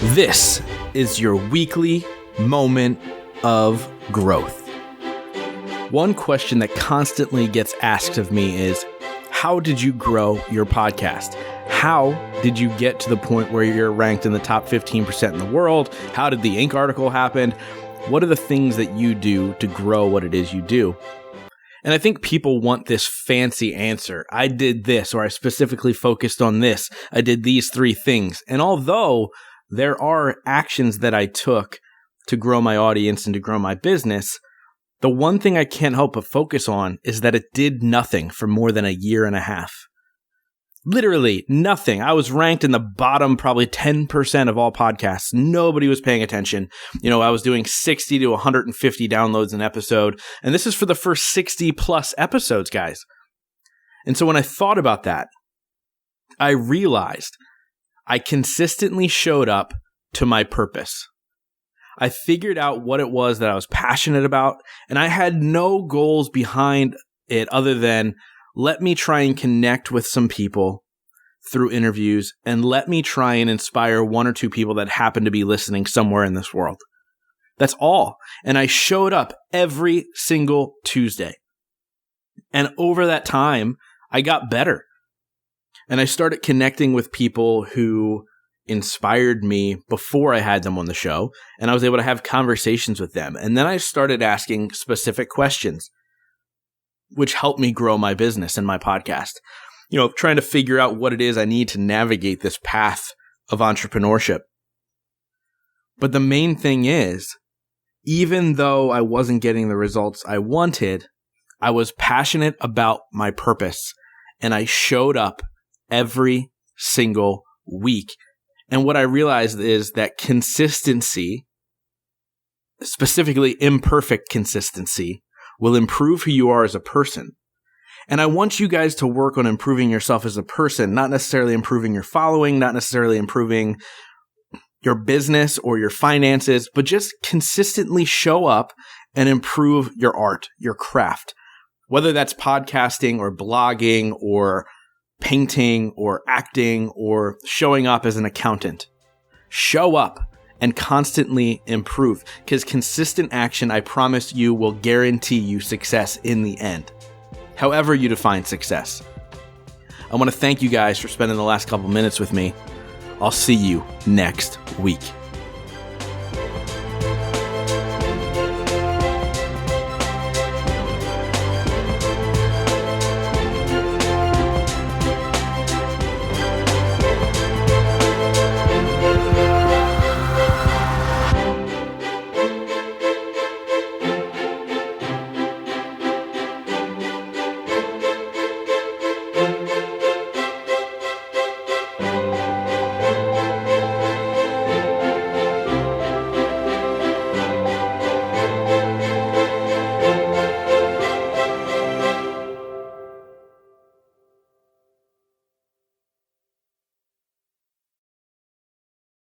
This is your weekly moment of growth. One question that constantly gets asked of me is, how did you grow your podcast? How did you get to the point where you're ranked in the top 15% in the world? How did the Inc. article happen? What are the things that you do to grow what it is you do? And I think people want this fancy answer. I did this, or I specifically focused on this. I did these 3 things. And although there are actions that I took to grow my audience and to grow my business, the one thing I can't help but focus on is that it did nothing for more than a year and a half. Literally nothing. I was ranked in the bottom probably 10% of all podcasts. Nobody was paying attention. I was doing 60 to 150 downloads an episode. And this is for the first 60 plus episodes, guys. And so when I thought about that, I realized I consistently showed up to my purpose. I figured out what it was that I was passionate about, and I had no goals behind it other than let me try and connect with some people through interviews, and let me try and inspire 1 or 2 people that happen to be listening somewhere in this world. That's all. And I showed up every single Tuesday. And over that time, I got better. And I started connecting with people who inspired me before I had them on the show, and I was able to have conversations with them. And then I started asking specific questions, which helped me grow my business and my podcast. Trying to figure out what it is I need to navigate this path of entrepreneurship. But the main thing is, even though I wasn't getting the results I wanted, I was passionate about my purpose, and I showed up every single week. And what I realized is that consistency, specifically imperfect consistency, will improve who you are as a person. And I want you guys to work on improving yourself as a person, not necessarily improving your following, not necessarily improving your business or your finances, but just consistently show up and improve your art, your craft, whether that's podcasting or blogging or painting or acting or showing up as an accountant. Show up and constantly improve, because consistent action, I promise you, will guarantee you success in the end, however you define success. I want to thank you guys for spending the last couple minutes with me. I'll see you next week.